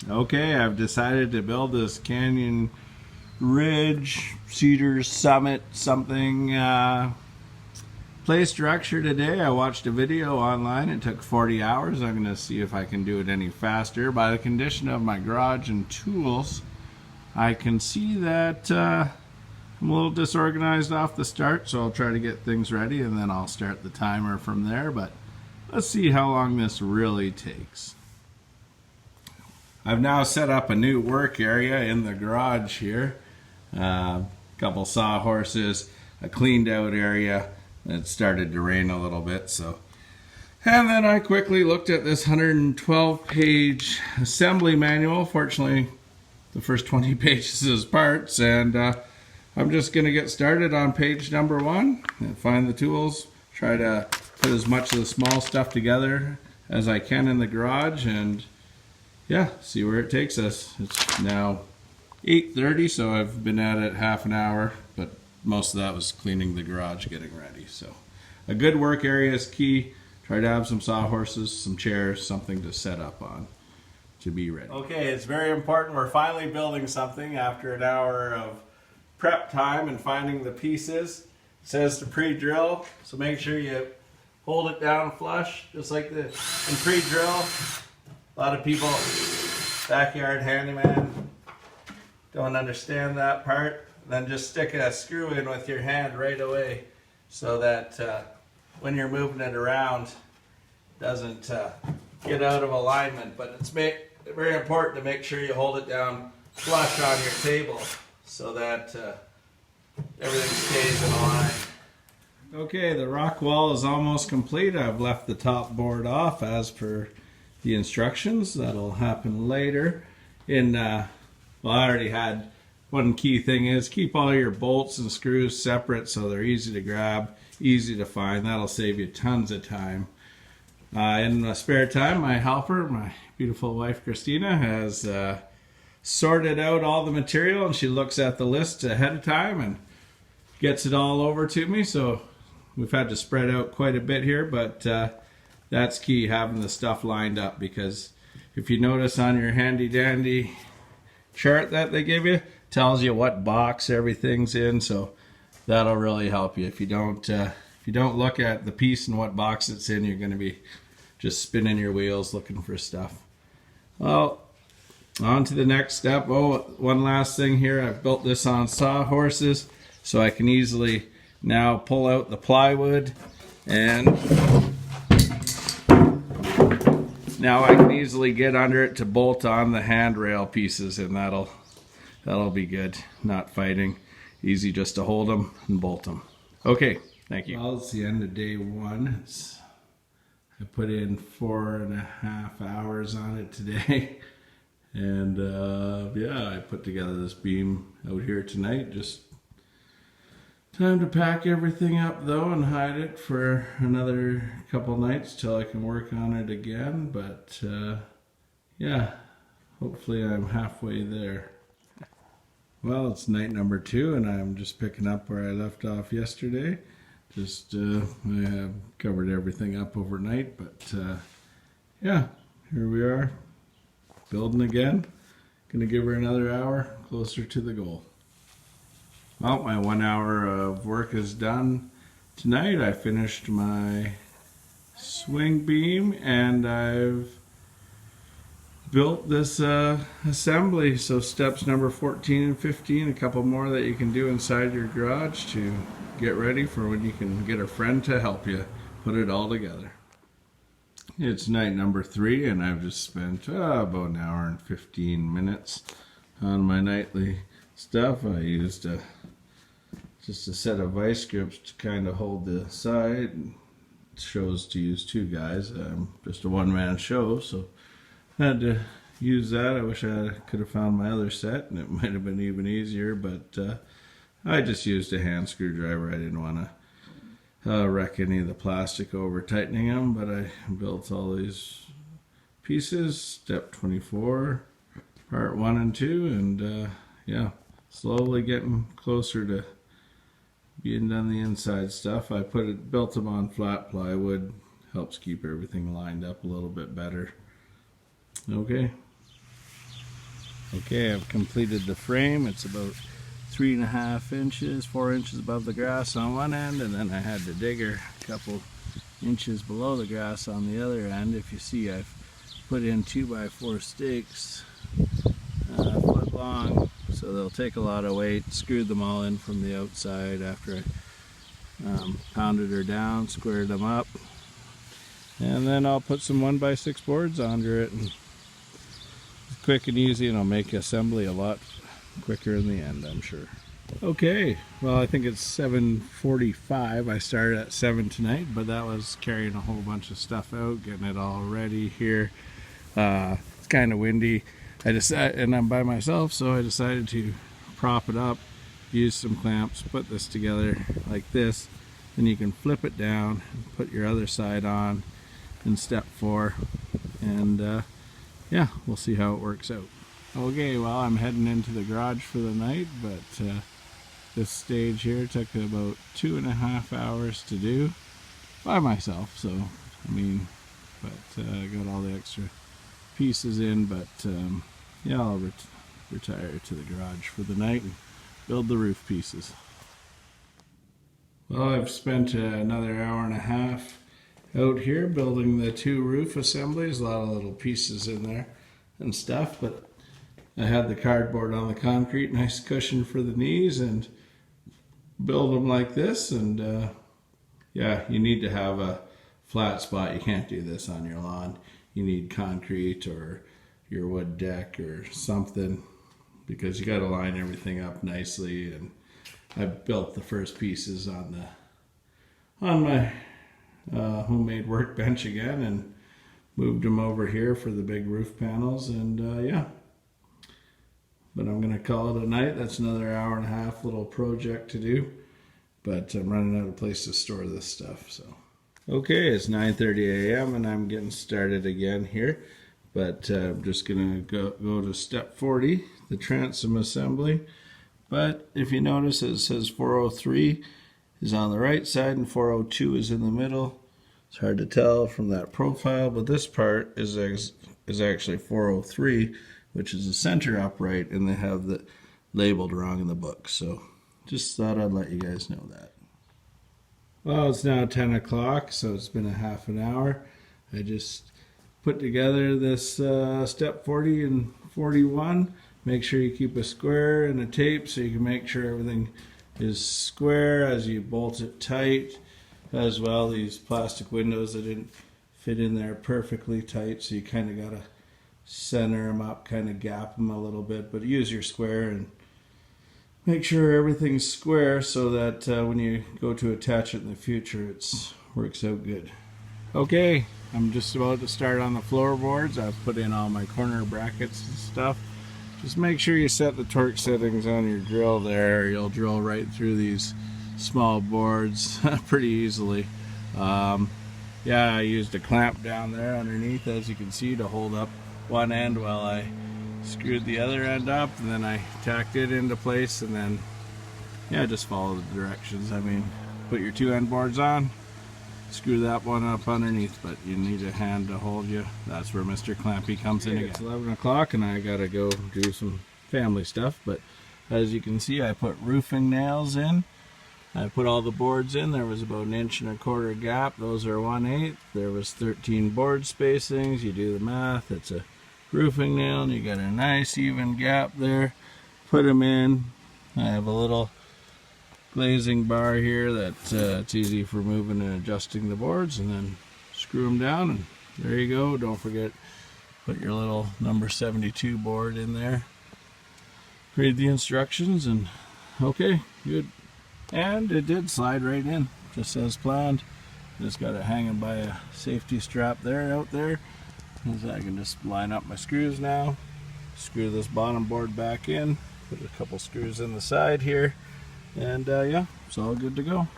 Okay, I've decided to build this Canyon Ridge, Cedar Summit something play structure today. I watched a video online. It took 40 hours. I'm going to see if I can do it any faster. By the condition of my garage and tools, I can see that I'm a little disorganized off the start, so I'll try to get things ready and then I'll start the timer from there. But let's see how long this really takes. I've now set up a new work area in the garage here. Couple sawhorses, a cleaned out area. It started to rain a little bit, so. And then I quickly looked at this 112-page assembly manual. Fortunately, the first 20 pages is parts, and I'm just going to get started on page number 1 and find the tools, try to put as much of the small stuff together as I can in the garage, and yeah, see where it takes us. It's now 8:30, so I've been at it half an hour, but most of that was cleaning the garage, getting ready. So a good work area is key. Try to have some sawhorses, some chairs, something to set up on to be ready. Okay, it's very important. We're finally building something after an hour of prep time and finding the pieces. It says to pre-drill, so make sure you hold it down flush, just like this. And pre-drill, a lot of people, backyard handyman, don't understand that part. Then just stick a screw in with your hand right away so that when you're moving it around, it doesn't get out of alignment. But it's very important to make sure you hold it down flush on your table so that everything stays in line. Okay, the rock wall is almost complete. I've left the top board off as per the instructions. That'll happen later. Well, I already had one key thing is keep all your bolts and screws separate so they're easy to grab, easy to find. That'll save you tons of time. In my spare time, my helper, my beautiful wife Christina, has sorted out all the material, and she looks at the list ahead of time and gets it all over to me. So we've had to spread out quite a bit here, but that's key, having the stuff lined up, because if you notice on your handy dandy chart that they give you, tells you what box everything's in, so that'll really help you. If you don't look at the piece and what box it's in, you're going to be just spinning your wheels looking for stuff. Well, on to the next step. Oh, one last thing here. I've built this on sawhorses, so I can easily now pull out the plywood, and now I can easily get under it to bolt on the handrail pieces, and that'll be good. Not fighting. Easy just to hold them and bolt them. Okay, thank you. Well, it's the end of day 1. I put in 4.5 hours on it today. And yeah, I put together this beam out here tonight. Just time to pack everything up though and hide it for another couple nights till I can work on it again. But yeah, hopefully I'm halfway there. Well, it's night number 2 and I'm just picking up where I left off yesterday. Just I have covered everything up overnight, but yeah, here we are, building again. Gonna give her another hour closer to the goal. Well, my 1 hour of work is done tonight. I finished my swing beam and I've built this assembly. So steps number 14 and 15, a couple more that you can do inside your garage to get ready for when you can get a friend to help you put it all together. It's night number 3 and I've just spent about an hour and 15 minutes on my nightly stuff. I used just a set of vice grips to kind of hold the side. It shows to use 2 guys. I'm just a one-man show, so I had to use that. I wish I could have found my other set and it might have been even easier, but I just used a hand screwdriver. I didn't want to wreck any of the plastic over tightening them, but I built all these pieces, step 24, part 1 and 2, and yeah, slowly getting closer to being done the inside stuff. I built them on flat plywood, helps keep everything lined up a little bit better. Okay. Okay, I've completed the frame. It's about 3.5 inches, 4 inches above the grass on one end, and then I had the digger a couple inches below the grass on the other end. If you see, I've put in 2x4 stakes, a foot long, so they'll take a lot of weight. Screwed them all in from the outside after I pounded her down, squared them up, and then I'll put some 1x6 boards under it, and it's quick and easy, and it'll make assembly a lot quicker in the end, I'm sure. Okay, well, I think it's 7:45. I started at 7 tonight, but that was carrying a whole bunch of stuff out, getting it all ready here. It's kind of windy. And I'm by myself, so I decided to prop it up, use some clamps, put this together like this. Then you can flip it down and put your other side on in step 4. And yeah, we'll see how it works out. Okay, well, I'm heading into the garage for the night, but this stage here took about 2.5 hours to do by myself. So, I mean, but I got all the extra pieces in, but yeah, I'll retire to the garage for the night and build the roof pieces. Well, I've spent another 1.5 hours out here building the 2 roof assemblies. A lot of little pieces in there and stuff, but I had the cardboard on the concrete, nice cushion for the knees, and build them like this. And yeah, you need to have a flat spot. You can't do this on your lawn. You need concrete or your wood deck or something, because you got to line everything up nicely. And I built the first pieces on my homemade workbench again, and moved them over here for the big roof panels. And yeah, but I'm gonna call it a night. That's another 1.5 hour little project to do, but I'm running out of place to store this stuff. So okay, it's 9:30 a.m. and I'm getting started again here. But I'm just gonna go to step 40, the transom assembly. But if you notice, it says 403 is on the right side and 402 is in the middle. It's hard to tell from that profile, but this part is actually 403, which is the center upright, and they have the labeled wrong in the book. So just thought I'd let you guys know that. Well, it's now 10 o'clock, so it's been a half an hour. I just put together this step 40 and 41. Make sure you keep a square and a tape so you can make sure everything is square as you bolt it tight. As well, these plastic windows that didn't fit in there perfectly tight, so you kind of got to center them up, kind of gap them a little bit, but use your square and make sure everything's square so that when you go to attach it in the future, it works out good. Okay, I'm just about to start on the floorboards. I've put in all my corner brackets and stuff. Just make sure you set the torque settings on your drill there. You'll drill right through these small boards pretty easily. Yeah, I used a clamp down there underneath, as you can see, to hold up one end while I screwed the other end up, and then I tacked it into place, and then yeah, just follow the directions. I mean, put your 2 end boards on, screw that one up underneath, but you need a hand to hold you. That's where Mr. Clampy comes in again. It's 11 o'clock and I gotta go do some family stuff, but as you can see, I put roofing nails in. I put all the boards in. There was about 1.25 inch gap. Those are 1/8. There was 13 board spacings. You do the math. It's a roofing nail, and you got a nice even gap there. Put them in. I have a little glazing bar here that it's easy for moving and adjusting the boards, and then screw them down, and there you go. Don't forget, put your little number 72 board in there. Read the instructions, and okay, good. And it did slide right in, just as planned. Just got it hanging by a safety strap there, out there. So I can just line up my screws now. Screw this bottom board back in. Put a couple screws in the side here. And yeah, it's all good to go.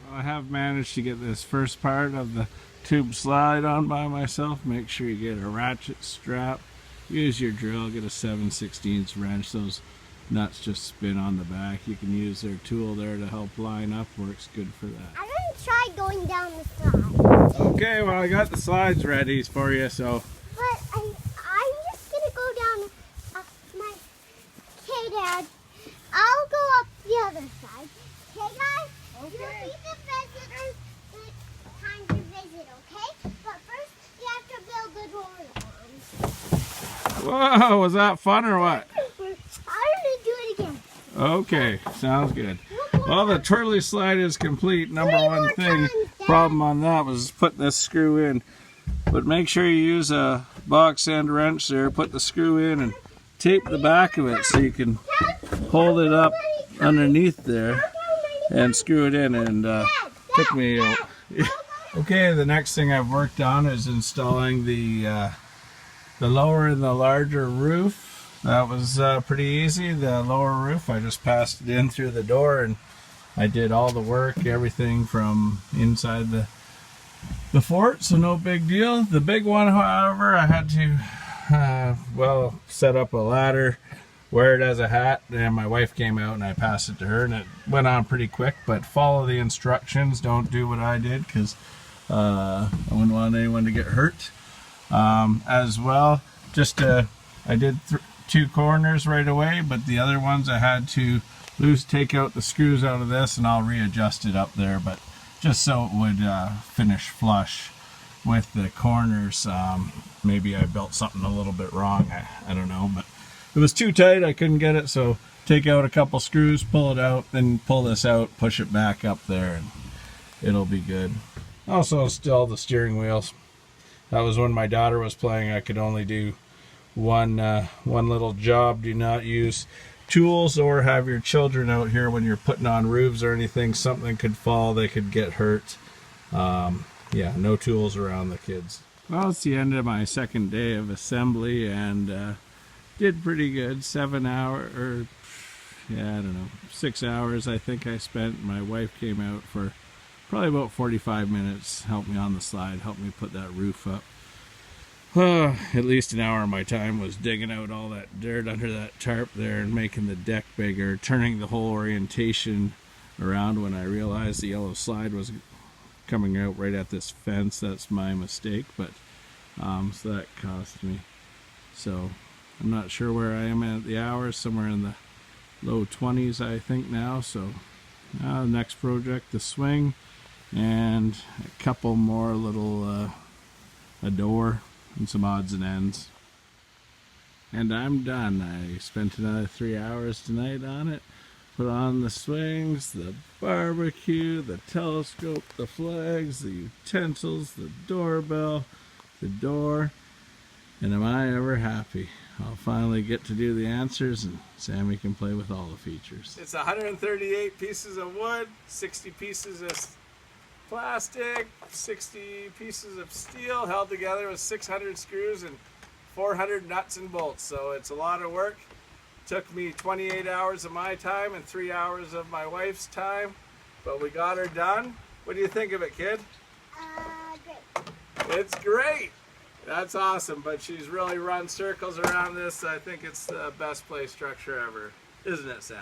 Well, I have managed to get this first part of the tube slide on by myself. Make sure you get a ratchet strap. Use your drill, get a 7/16 wrench. Those nuts just spin on the back. You can use their tool there to help line up. Works good for that. I'm going to try going down the slide. Okay, well, I got the slides ready for you, so. But I'm just going to go down my You'll see the visitors the time to visit, okay? But first, you have to build the door alarms. Whoa, was that fun or what? I'm going to do it again. Okay, sounds good. Well, the twirly slide is complete. Number Three one more thing, times, Dad. problem on that was put this screw in. But make sure you use a box end wrench there, put the screw in and tape the back of it so you can hold it up underneath there and screw it in. And took me okay, the next thing I've worked on is installing the lower and the larger roof. That was pretty easy. The lower roof, I just passed it in through the door and I did all the work, everything from inside the fort, so no big deal. The big one, however, I had to set up a ladder, wear it as a hat, and my wife came out and I passed it to her and it went on pretty quick. But follow the instructions, don't do what I did, because I wouldn't want anyone to get hurt. As well, I did two corners right away, but the other ones I had to take out the screws out of this and I'll readjust it up there, but just so it would finish flush with the corners. Maybe I built something a little bit wrong, I don't know, but it was too tight, I couldn't get it, so take out a couple screws, pull it out, then pull this out, push it back up there, and it'll be good. Also install the steering wheels. That was when my daughter was playing. I could only do one little job. Do not use tools or have your children out here when you're putting on roofs or anything. Something could fall, they could get hurt. Yeah, no tools around the kids. Well, it's the end of my second day of assembly and did pretty good. 7 hours, or yeah, I don't know, 6 hours I think I spent. My wife came out for probably about 45 minutes, helped me on the slide, helped me put that roof up. At least an hour of my time was digging out all that dirt under that tarp there and making the deck bigger, turning the whole orientation around when I realized the yellow slide was coming out right at this fence. That's my mistake, but so that cost me. So I'm not sure where I am at the hours, somewhere in the low 20s I think now. So next project, the swing, and a couple more little a door and some odds and ends, and I'm done. I spent another 3 hours tonight on it. Put on the swings, the barbecue, the telescope, the flags, the utensils, the doorbell, the door, and am I ever happy. I'll finally get to do the answers and Sammy can play with all the features. It's 138 pieces of wood, 60 pieces of plastic, 60 pieces of steel held together with 600 screws and 400 nuts and bolts. So it's a lot of work. Took me 28 hours of my time and 3 hours of my wife's time, but we got her done. What do you think of it, kid? Great. It's great. That's awesome, but she's really run circles around this. I think it's the best play structure ever. Isn't it, Sam?